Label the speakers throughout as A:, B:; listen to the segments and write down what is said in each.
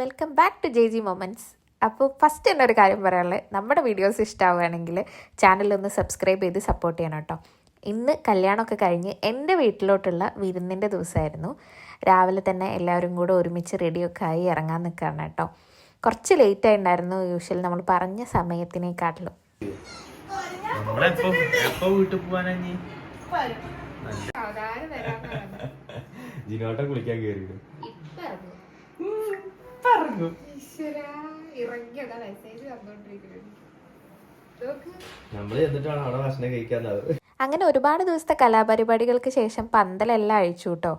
A: Welcome back to JG moments. അപ്പോൾ first എന്നൊരു കാര്യം പറയാനുള്ളത്, നമ്മുടെ വീഡിയോസ് ഇഷ്ടമാവുകയാണെങ്കിൽ ചാനലൊന്ന് സബ്സ്ക്രൈബ് ചെയ്ത് സപ്പോർട്ട് ചെയ്യണം കേട്ടോ. ഇന്ന് കല്യാണമൊക്കെ കഴിഞ്ഞ് എൻ്റെ വീട്ടിലോട്ടുള്ള വിരുന്നിൻ്റെ ദിവസമായിരുന്നു. രാവിലെ തന്നെ എല്ലാവരും കൂടെ ഒരുമിച്ച് റെഡിയൊക്കെ ആയി ഇറങ്ങാൻ നിൽക്കുകയാണ് കേട്ടോ. കുറച്ച് ലേറ്റ് ആയിട്ടുണ്ടായിരുന്നു യൂഷ്വൽ നമ്മൾ പറഞ്ഞ സമയത്തിനേക്കാട്ടിലും.
B: കുളിക്കാൻ കയറി
A: അങ്ങനെ ഒരുപാട് ദിവസത്തെ കലാപരിപാടികൾക്ക് ശേഷം പന്തലെല്ലാം അഴിച്ചു കേട്ടോ.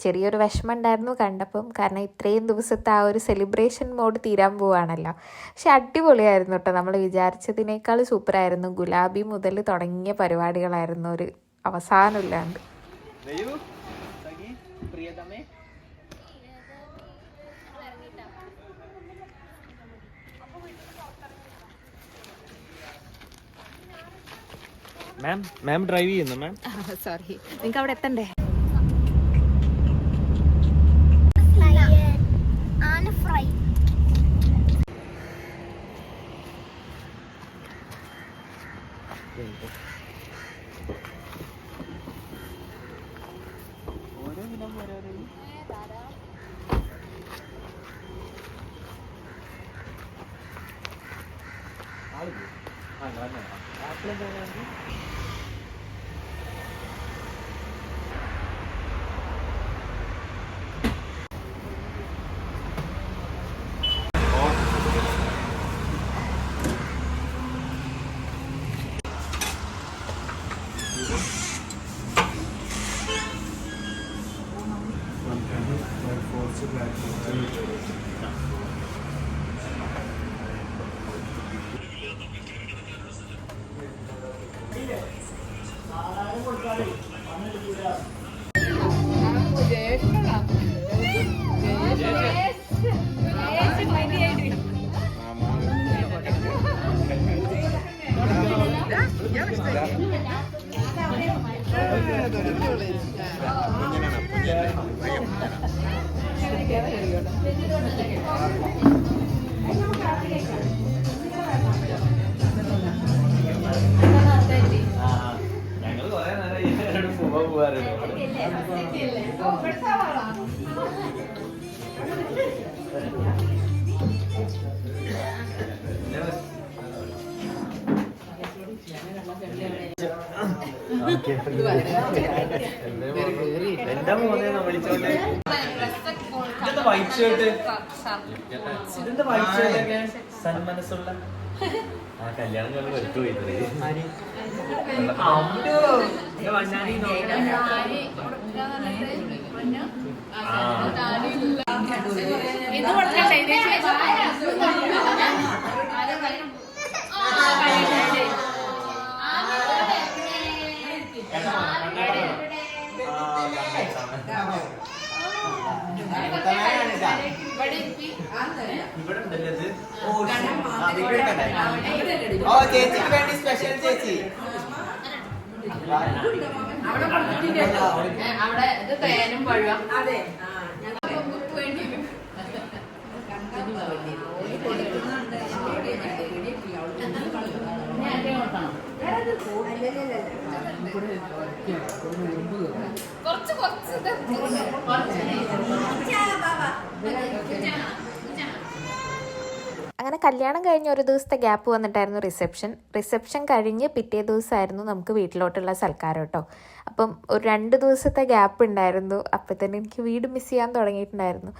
A: ചെറിയൊരു വിഷമം ഉണ്ടായിരുന്നു കണ്ടപ്പം, കാരണം ഇത്രയും ദിവസത്തെ ആ ഒരു സെലിബ്രേഷൻ മോഡ് തീരാൻ പോവാണല്ലോ. പക്ഷെ അടിപൊളിയായിരുന്നു കേട്ടോ. നമ്മൾ വിചാരിച്ചതിനേക്കാൾ സൂപ്പറായിരുന്നു. ഗുലാബി മുതൽ തുടങ്ങിയ പരിപാടികളായിരുന്നു, ഒരു അവസാനമില്ലാണ്ട്.
B: മാം ഡ്രൈവ് ചെയ്യുന്നു മാം.
A: സോറി, നിങ്ങൾക്ക് അവിടെ എത്തണ്ടേ?
B: എന്താ മോനെ വിളിച്ചോണ്ട് വൈറ്റ് ഷർട്ട്, ഇതെന്താ വൈറ്റ് ഷർട്ടൊക്കെ സന്മനസ്സുള്ള ആ കല്യാണം കൊണ്ട് വെറുത്തു പോയത്.
C: ചേച്ചിക്ക് വേണ്ടി സ്പെഷ്യൽ ചേച്ചി
D: അവിടെ ഇത് തേനും പഴം. അതെ,
A: അങ്ങനെ കല്യാണം കഴിഞ്ഞ് ഒരു ദിവസത്തെ ഗ്യാപ്പ് വന്നിട്ടായിരുന്നു റിസപ്ഷൻ കഴിഞ്ഞ് പിറ്റേ ദിവസമായിരുന്നു നമുക്ക് വീട്ടിലോട്ടുള്ള സൽക്കാരം കേട്ടോ. അപ്പം ഒരു 2 ദിവസത്തെ ഗ്യാപ്പ് ഉണ്ടായിരുന്നു. അപ്പം തന്നെ എനിക്ക് വീട് മിസ് ചെയ്യാൻ തുടങ്ങിയിട്ടുണ്ടായിരുന്നു.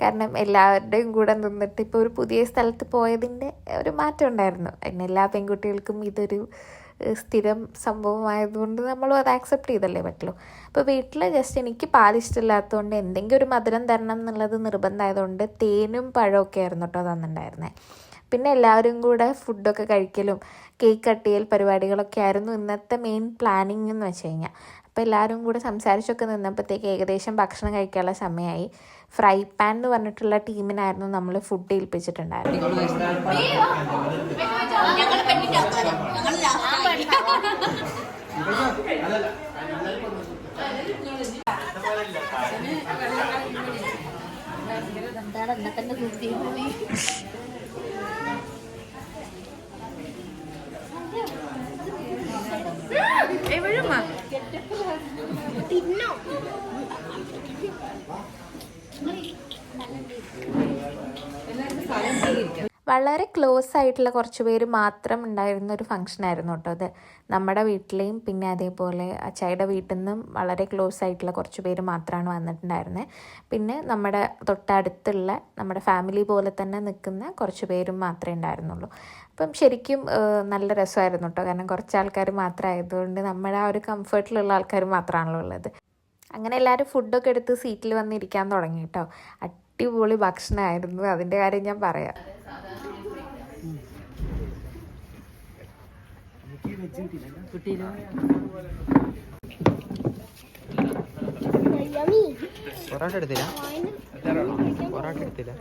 A: കാരണം എല്ലാവരുടെയും കൂടെ നിന്നിട്ട് ഇപ്പോൾ ഒരു പുതിയ സ്ഥലത്ത് പോയതിൻ്റെ ഒരു മാറ്റം ഉണ്ടായിരുന്നു. പിന്നെ എല്ലാ പെൺകുട്ടികൾക്കും ഇതൊരു സ്ഥിരം സംഭവമായതുകൊണ്ട് നമ്മളും അത് ആക്സെപ്റ്റ് ചെയ്തല്ലേ പറ്റുള്ളൂ. അപ്പോൾ വീട്ടിൽ ജസ്റ്റ് എനിക്ക് പാലിഷ്ടമില്ലാത്തതുകൊണ്ട് എന്തെങ്കിലും ഒരു മധുരം തരണം എന്നുള്ളത് നിർബന്ധമായതുകൊണ്ട് തേനും പഴമൊക്കെ ആയിരുന്നു കേട്ടോ തന്നിട്ടുണ്ടായിരുന്നത്. പിന്നെ എല്ലാവരും കൂടെ ഫുഡൊക്കെ കഴിക്കലും കേക്ക് കട്ട് ചെയ്യൽ പരിപാടികളൊക്കെ ആയിരുന്നു ഇന്നത്തെ മെയിൻ പ്ലാനിങ് എന്ന് വെച്ച് കഴിഞ്ഞാൽ. അപ്പോൾ എല്ലാവരും കൂടെ സംസാരിച്ചൊക്കെ നിന്നപ്പോഴത്തേക്ക് ഏകദേശം ഭക്ഷണം കഴിക്കാനുള്ള സമയമായി. ഫ്രൈ പാൻ എന്ന് പറഞ്ഞിട്ടുള്ള ടീമിനായിരുന്നു നമ്മൾ ഫുഡ് ഏൽപ്പിച്ചിട്ടുണ്ടായിരുന്നു.
D: എന്താണ് എന്നെ തന്നെ നിർത്തിയത്?
A: വളരെ ക്ലോസ് ആയിട്ടുള്ള കുറച്ച് പേര് മാത്രം ഉണ്ടായിരുന്ന ഒരു ഫംഗ്ഷൻ ആയിരുന്നു കേട്ടോ അത്. നമ്മുടെ വീട്ടിലെയും പിന്നെ അതേപോലെ അച്ചായിയുടെ വീട്ടിൽ നിന്നും വളരെ ക്ലോസ് ആയിട്ടുള്ള കുറച്ച് പേര് മാത്രമാണ് വന്നിട്ടുണ്ടായിരുന്നത്. പിന്നെ നമ്മുടെ തൊട്ടടുത്തുള്ള നമ്മുടെ ഫാമിലി പോലെ തന്നെ നിൽക്കുന്ന കുറച്ച് പേരും മാത്രമേ ഉണ്ടായിരുന്നുള്ളൂ. അപ്പം ശരിക്കും നല്ല രസമായിരുന്നു കേട്ടോ. കാരണം കുറച്ച് ആൾക്കാർ മാത്രമായതുകൊണ്ട് നമ്മുടെ ആ ഒരു കംഫർട്ടിലുള്ള ആൾക്കാർ മാത്രമാണല്ലോ ഉള്ളത്. അങ്ങനെ എല്ലാവരും ഫുഡൊക്കെ എടുത്ത് സീറ്റിൽ വന്നിരിക്കാൻ തുടങ്ങി കേട്ടോ. അടിപൊളി ഭക്ഷണമായിരുന്നു, അതിൻ്റെ കാര്യം ഞാൻ പറയാം.
C: പൊറോട്ട എടുത്തില്ല, പൊറോട്ട എടുത്തില്ല.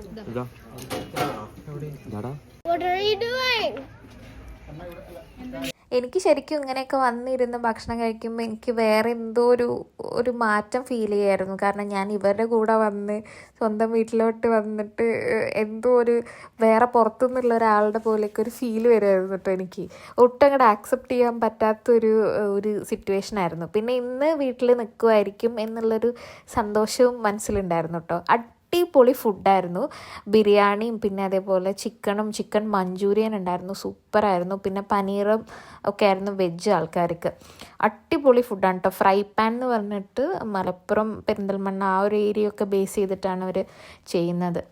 A: എനിക്ക് ശരിക്കും ഇങ്ങനെയൊക്കെ വന്നിരുന്ന് ഭക്ഷണം കഴിക്കുമ്പോൾ എനിക്ക് വേറെ എന്തോ ഒരു മാറ്റം ഫീൽ ചെയ്യായിരുന്നു. കാരണം ഞാൻ ഇവരുടെ കൂടെ വന്ന് സ്വന്തം വീട്ടിലോട്ട് വന്നിട്ട് എന്തോ ഒരു വേറെ പുറത്തുനിന്നുള്ള ഒരാളുടെ പോലെയൊക്കെ ഒരു ഫീൽ വരുമായിരുന്നു കേട്ടോ. എനിക്ക് ഒട്ടും അങ്ങോട്ട് ആക്സെപ്റ്റ് ചെയ്യാൻ പറ്റാത്തൊരു സിറ്റുവേഷൻ ആയിരുന്നു. പിന്നെ ഇന്ന് വീട്ടിൽ നിൽക്കുമായിരിക്കും എന്നുള്ളൊരു സന്തോഷവും മനസ്സിലുണ്ടായിരുന്നു കേട്ടോ. അടിപൊളി ഫുഡായിരുന്നു. ബിരിയാണിയും പിന്നെ അതേപോലെ ചിക്കൻ മഞ്ചൂരിയൻ ഉണ്ടായിരുന്നു, സൂപ്പറായിരുന്നു. പിന്നെ പനീറും ഒക്കെ ആയിരുന്നു വെജ് ആൾക്കാർക്ക്. അടിപൊളി ഫുഡാണ് കേട്ടോ. ഫ്രൈ പാൻ എന്ന് പറഞ്ഞിട്ട് മലപ്പുറം പെരിന്തൽമണ്ണ ആ ഒരു ഏരിയ ഒക്കെ ബേസ് ചെയ്തിട്ടാണ് അവർ ചെയ്യുന്നത്.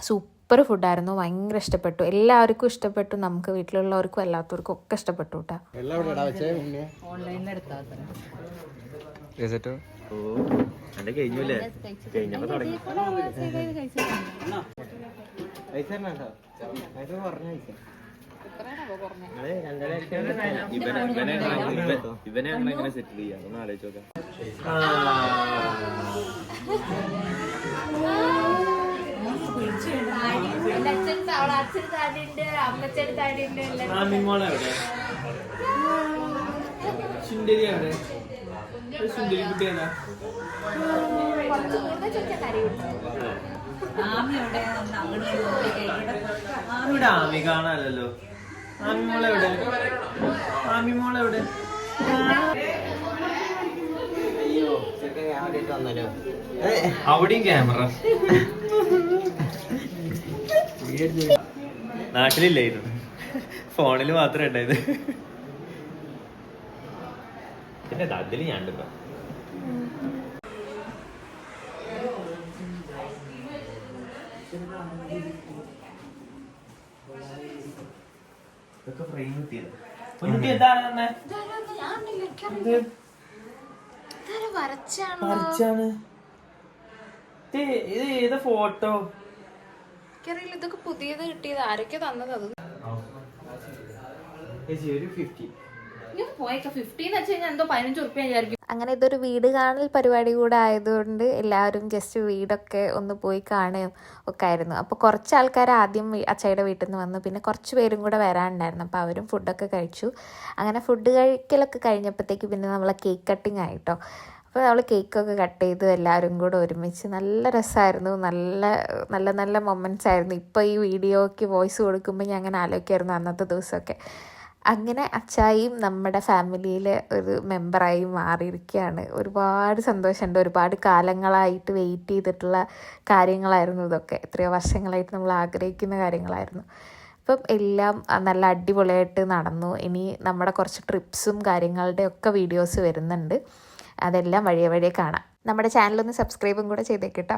A: സൂപ്പർ ഫുഡായിരുന്നു, ഭയങ്കര ഇഷ്ടപ്പെട്ടു. എല്ലാവർക്കും ഇഷ്ടപ്പെട്ടു, നമുക്ക് വീട്ടിലുള്ളവർക്കും അല്ലാത്തവർക്കും ഒക്കെ ഇഷ്ടപ്പെട്ടു കേട്ടോ.
B: കഴിഞ്ഞല്ലേ കഴിഞ്ഞപ്പോ തുടങ്ങി. ഇവനെ അങ്ങനെ സെറ്റിൽ ചെയ്യാം, ഒന്ന് ആലോചിച്ച് നോക്കാം. സുന്ദരി കുട്ടിയാണ്. ഇവിടെ ആമി കാണാനല്ലോ. ആമിമോളെവിടെ? ആമിമോളെവിടെ? അവിടെയും ക്യാമറ നാട്ടിലില്ലായിരുന്നു, ഫോണിൽ മാത്രമേ ഉണ്ടായത്. പിന്നെ അതിൽ ഞാൻ ഇത് ഏതാ ഫോട്ടോ?
A: എനിക്കറിയില്ല, ഇതൊക്കെ പുതിയത് കിട്ടിയത് ആരൊക്കെ തന്നത്. അത് അങ്ങനെ ഇതൊരു വീട് കാണൽ പരിപാടി കൂടെ ആയതുകൊണ്ട് എല്ലാവരും ജസ്റ്റ് വീടൊക്കെ ഒന്ന് പോയി കാണുകയും ഒക്കെ ആയിരുന്നു. അപ്പോൾ കുറച്ച് ആൾക്കാർ ആദ്യം അച്ചായിയുടെ വീട്ടിൽ നിന്ന് വന്നു, പിന്നെ കുറച്ച് പേരും കൂടെ വരാനുണ്ടായിരുന്നു. അപ്പോൾ അവരും ഫുഡൊക്കെ കഴിച്ചു. അങ്ങനെ ഫുഡ് കഴിക്കലൊക്കെ കഴിഞ്ഞപ്പോഴത്തേക്ക് പിന്നെ നമ്മളെ കേക്ക് കട്ടിങ് ആയിട്ടോ. അപ്പോൾ നമ്മൾ കേക്കൊക്കെ കട്ട് ചെയ്ത് എല്ലാവരും കൂടെ ഒരുമിച്ച് നല്ല രസമായിരുന്നു. നല്ല നല്ല നല്ല മൊമെൻറ്റ്സ് ആയിരുന്നു. ഇപ്പോൾ ഈ വീഡിയോയ്ക്ക് വോയിസ് കൊടുക്കുമ്പോൾ ഞാൻ അങ്ങനെ ആലോചിക്കായിരുന്നു അന്നത്തെ ദിവസമൊക്കെ. അങ്ങനെ അച്ചായിയും നമ്മുടെ ഫാമിലിയിലെ ഒരു മെമ്പറായി മാറിയിരിക്കുകയാണ്. ഒരുപാട് സന്തോഷമുണ്ട്. ഒരുപാട് കാലങ്ങളായിട്ട് വെയിറ്റ് ചെയ്തിട്ടുള്ള കാര്യങ്ങളായിരുന്നു ഇതൊക്കെ. എത്രയോ വർഷങ്ങളായിട്ട് നമ്മൾ ആഗ്രഹിക്കുന്ന കാര്യങ്ങളായിരുന്നു. അപ്പം എല്ലാം നല്ല അടിപൊളിയായിട്ട് നടന്നു. ഇനി നമ്മുടെ കുറച്ച് ട്രിപ്സും കാര്യങ്ങളുടെ ഒക്കെ വീഡിയോസ് വരുന്നുണ്ട്. അതെല്ലാം വഴിയെ കാണാം. നമ്മുടെ ചാനലൊന്ന് സബ്സ്ക്രൈബും കൂടെ ചെയ്തേക്കട്ടോ.